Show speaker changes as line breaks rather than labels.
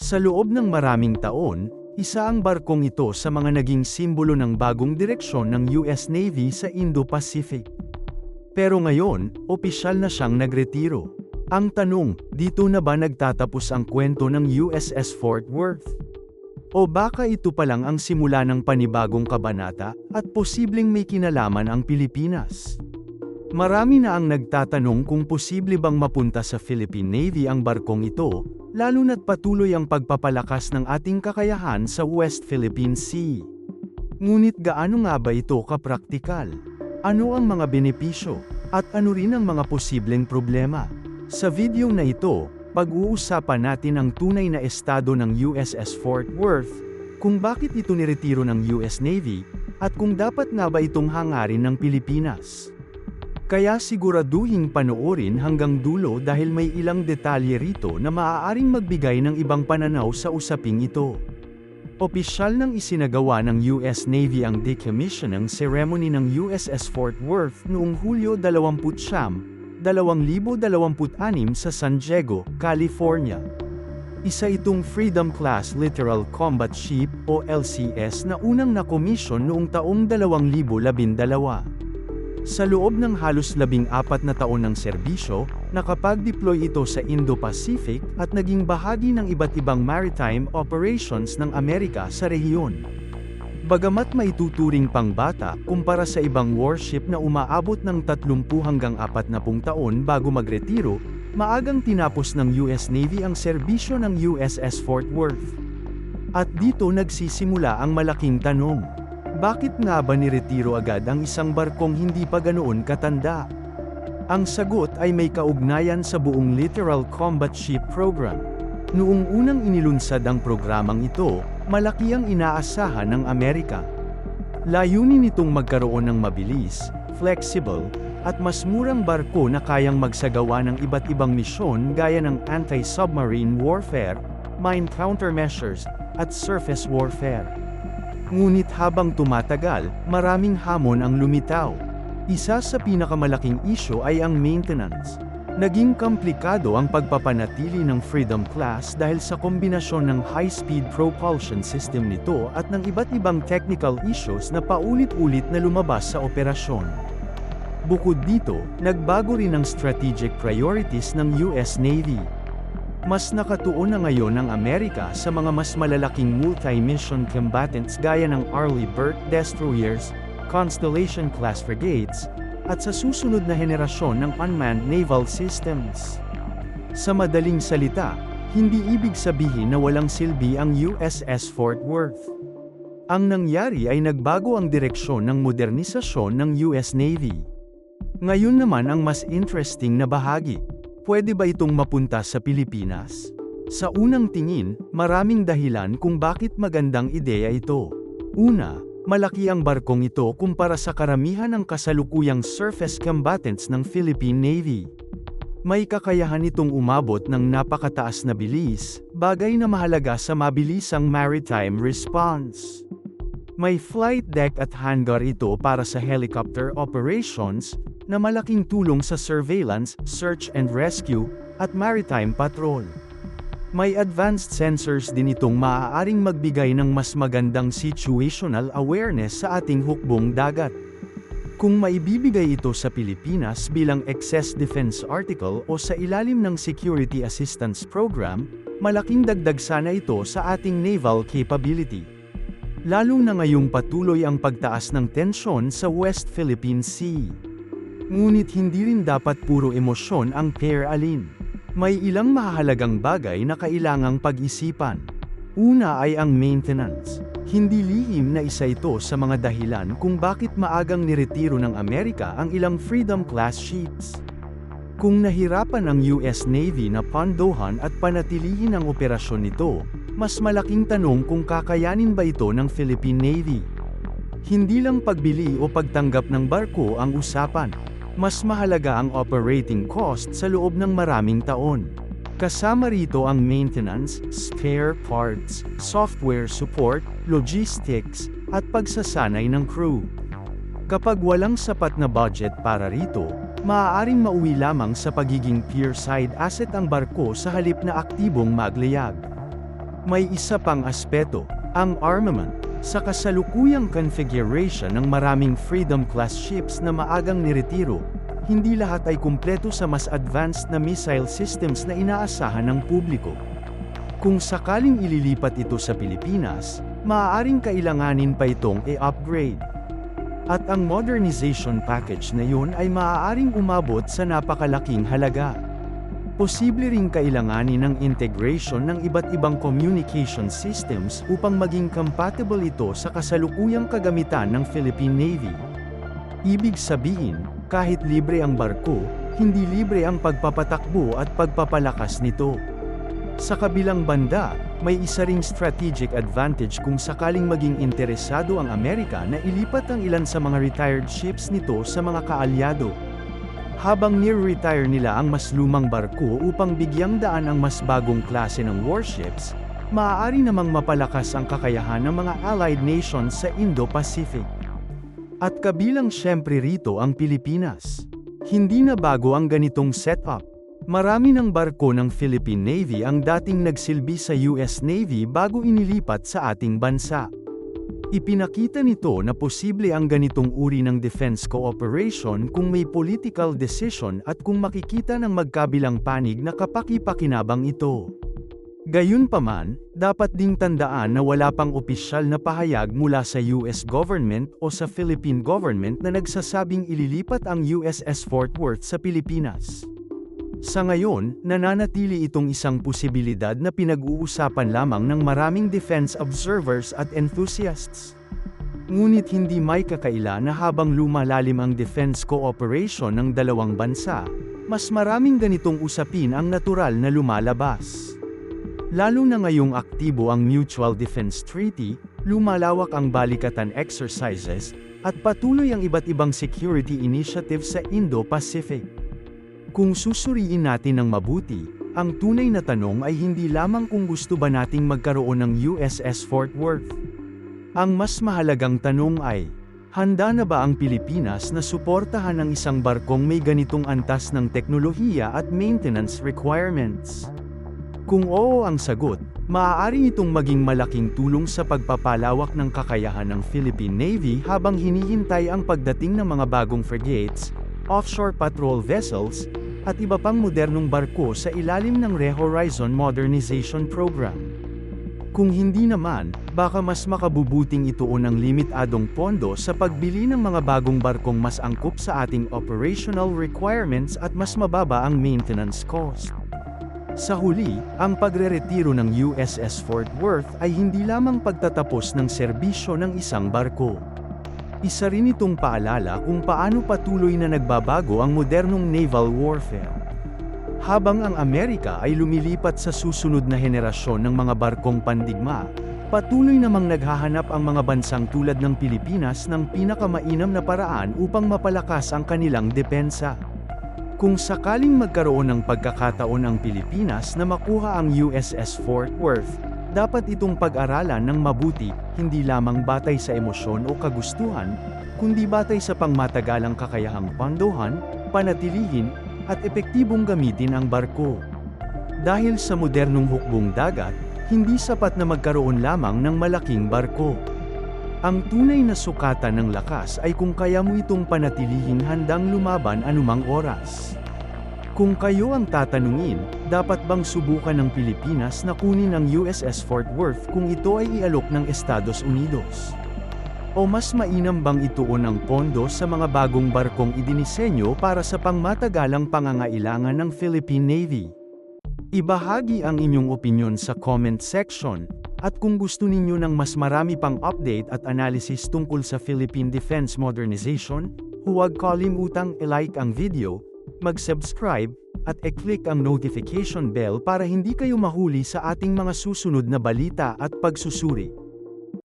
Sa loob ng maraming taon, isa ang barkong ito sa mga naging simbolo ng bagong direksyon ng US Navy sa Indo-Pacific. Pero ngayon, opisyal na siyang nagretiro. Ang tanong, dito na ba nagtatapos ang kwento ng USS Fort Worth? O baka ito pa lang ang simula ng panibagong kabanata, at posibleng may kinalaman ang Pilipinas? Marami na ang nagtatanong kung posible bang mapunta sa Philippine Navy ang barkong ito, lalo na't patuloy ang pagpapalakas ng ating kakayahan sa West Philippine Sea. Ngunit gaano nga ba ito kapraktikal? Ano ang mga benepisyo? At ano rin ang mga posibleng problema? Sa video na ito, pag-uusapan natin ang tunay na estado ng USS Fort Worth, kung bakit ito niretiro ng US Navy, at kung dapat nga ba itong hangarin ng Pilipinas. Kaya siguraduhin panoorin hanggang dulo dahil may ilang detalye rito na maaaring magbigay ng ibang pananaw sa usaping ito. Opisyal nang isinagawa ng US Navy ang decommissioning ceremony ng USS Fort Worth noong Hulyo 20, 2026 sa San Diego, California. Isa itong Freedom-class Littoral Combat Ship o LCS na unang nakomisyon noong taong 2012. Sa loob ng halos 14 na taon ng serbisyo, nakapag-deploy ito sa Indo-Pacific at naging bahagi ng iba't ibang maritime operations ng Amerika sa rehiyon. Bagamat maituturing pangbata kumpara sa ibang warship na umaabot ng 30 hanggang 40 taon bago magretiro, maagang tinapos ng US Navy ang serbisyo ng USS Fort Worth. At dito nagsisimula ang malaking tanong. Bakit nga ba niretiro agad ang isang barkong hindi pa ganoon katanda? Ang sagot ay may kaugnayan sa buong Littoral Combat Ship Program. Noong unang inilunsad ang programang ito, malaki ang inaasahan ng Amerika. Layunin nitong magkaroon ng mabilis, flexible, at mas murang barko na kayang magsagawa ng iba't ibang misyon gaya ng anti-submarine warfare, mine countermeasures, at surface warfare. Ngunit habang tumatagal, maraming hamon ang lumitaw. Isa sa pinakamalaking isyu ay ang maintenance. Naging komplikado ang pagpapanatili ng Freedom Class dahil sa kombinasyon ng high-speed propulsion system nito at ng iba't ibang technical issues na paulit-ulit na lumabas sa operasyon. Bukod dito, nagbago rin ang strategic priorities ng US Navy. Mas nakatuon na ngayon ang Amerika sa mga mas malalaking multi-mission combatants gaya ng Arleigh Burke destroyers, Constellation-class frigates, at sa susunod na henerasyon ng unmanned naval systems. Sa madaling salita, hindi ibig sabihin na walang silbi ang USS Fort Worth. Ang nangyari ay nagbago ang direksyon ng modernisasyon ng US Navy. Ngayon naman ang mas interesting na bahagi. Pwede ba itong mapunta sa Pilipinas? Sa unang tingin, maraming dahilan kung bakit magandang ideya ito. Una, malaki ang barkong ito kumpara sa karamihan ng kasalukuyang surface combatants ng Philippine Navy. May kakayahan itong umabot ng napakataas na bilis, bagay na mahalaga sa mabilisang maritime response. May flight deck at hangar ito para sa helicopter operations, na malaking tulong sa surveillance, search and rescue, at maritime patrol. May advanced sensors din itong maaaring magbigay ng mas magandang situational awareness sa ating hukbong dagat. Kung maibibigay ito sa Pilipinas bilang excess defense article o sa ilalim ng Security Assistance Program, malaking dagdag sana ito sa ating naval capability. Lalo na ngayong patuloy ang pagtaas ng tensyon sa West Philippine Sea. Ngunit hindi rin dapat puro emosyon ang pair-alin. May ilang mahahalagang bagay na kailangang pag-isipan. Una ay ang maintenance. Hindi lihim na isa ito sa mga dahilan kung bakit maagang niretiro ng Amerika ang ilang Freedom-class ships. Kung nahirapan ang US Navy na pondohan at panatilihin ang operasyon nito, mas malaking tanong kung kakayanin ba ito ng Philippine Navy. Hindi lang pagbili o pagtanggap ng barko ang usapan. Mas mahalaga ang operating cost sa loob ng maraming taon. Kasama rito ang maintenance, spare parts, software support, logistics, at pagsasanay ng crew. Kapag walang sapat na budget para rito, maaaring mauwi lamang sa pagiging pure side asset ang barko sa halip na aktibong maglayag. May isa pang aspeto, ang armament. Sa kasalukuyang configuration ng maraming Freedom-class ships na maagang niretiro, hindi lahat ay kumpleto sa mas advanced na missile systems na inaasahan ng publiko. Kung sakaling ililipat ito sa Pilipinas, maaaring kailanganin pa itong i-upgrade. At ang modernization package na yun ay maaaring umabot sa napakalaking halaga. Posible ring kailanganin ng integration ng iba't ibang communication systems upang maging compatible ito sa kasalukuyang kagamitan ng Philippine Navy. Ibig sabihin, kahit libre ang barko, hindi libre ang pagpapatakbo at pagpapalakas nito. Sa kabilang banda, may isa ring strategic advantage kung sakaling maging interesado ang Amerika na ilipat ang ilan sa mga retired ships nito sa mga kaalyado. Habang near-retire nila ang mas lumang barko upang bigyang daan ang mas bagong klase ng warships, maaari namang mapalakas ang kakayahan ng mga allied nations sa Indo-Pacific. At kabilang syempre rito ang Pilipinas. Hindi na bago ang ganitong setup. Marami ng barko ng Philippine Navy ang dating nagsilbi sa US Navy bago inilipat sa ating bansa. Ipinakita nito na posible ang ganitong uri ng defense cooperation kung may political decision at kung makikita ng magkabilang panig na kapaki-pakinabang ito. Gayunpaman, dapat ding tandaan na wala pang opisyal na pahayag mula sa US government o sa Philippine government na nagsasabing ililipat ang USS Fort Worth sa Pilipinas. Sa ngayon, nananatili itong isang posibilidad na pinag-uusapan lamang ng maraming defense observers at enthusiasts. Ngunit hindi may kakaila na habang lumalalim ang defense cooperation ng dalawang bansa, mas maraming ganitong usapin ang natural na lumalabas. Lalo na ngayong aktibo ang Mutual Defense Treaty, lumalawak ang balikatan exercises, at patuloy ang iba't ibang security initiatives sa Indo-Pacific. Kung susuriin natin ng mabuti, ang tunay na tanong ay hindi lamang kung gusto ba nating magkaroon ng USS Fort Worth. Ang mas mahalagang tanong ay, handa na ba ang Pilipinas na suportahan ang isang barkong may ganitong antas ng teknolohiya at maintenance requirements? Kung oo ang sagot, maaari itong maging malaking tulong sa pagpapalawak ng kakayahan ng Philippine Navy habang hinihintay ang pagdating ng mga bagong frigates, offshore patrol vessels, at iba pang modernong barko sa ilalim ng ReHorizon Modernization Program. Kung hindi naman, baka mas makabubuting ituon ng limitadong pondo sa pagbili ng mga bagong barkong mas angkop sa ating operational requirements at mas mababa ang maintenance cost. Sa huli, ang pagreretiro ng USS Fort Worth ay hindi lamang pagtatapos ng serbisyo ng isang barko. Isa rin itong paalala kung paano patuloy na nagbabago ang modernong naval warfare. Habang ang Amerika ay lumilipat sa susunod na henerasyon ng mga barkong pandigma, patuloy namang naghahanap ang mga bansang tulad ng Pilipinas ng pinakamainam na paraan upang mapalakas ang kanilang depensa. Kung sakaling magkaroon ng pagkakataon ang Pilipinas na makuha ang USS Fort Worth, dapat itong pag-aralan ng mabuti, hindi lamang batay sa emosyon o kagustuhan, kundi batay sa pangmatagalang kakayahang pondohan, panatilihin, at epektibong gamitin ang barko. Dahil sa modernong hukbong dagat, hindi sapat na magkaroon lamang ng malaking barko. Ang tunay na sukatan ng lakas ay kung kaya mo itong panatilihing handang lumaban anumang oras. Kung kayo ang tatanungin, dapat bang subukan ng Pilipinas na kunin ang USS Fort Worth kung ito ay ialok ng Estados Unidos? O mas mainam bang ituon ang pondo sa mga bagong barkong idinisenyo para sa pangmatagalang pangangailangan ng Philippine Navy? Ibahagi ang inyong opinyon sa comment section, at kung gusto ninyo ng mas marami pang update at analysis tungkol sa Philippine Defense Modernization, huwag kalimutang i-like ang video, mag-subscribe, at i-click ang notification bell para hindi kayo mahuli sa ating mga susunod na balita at pagsusuri.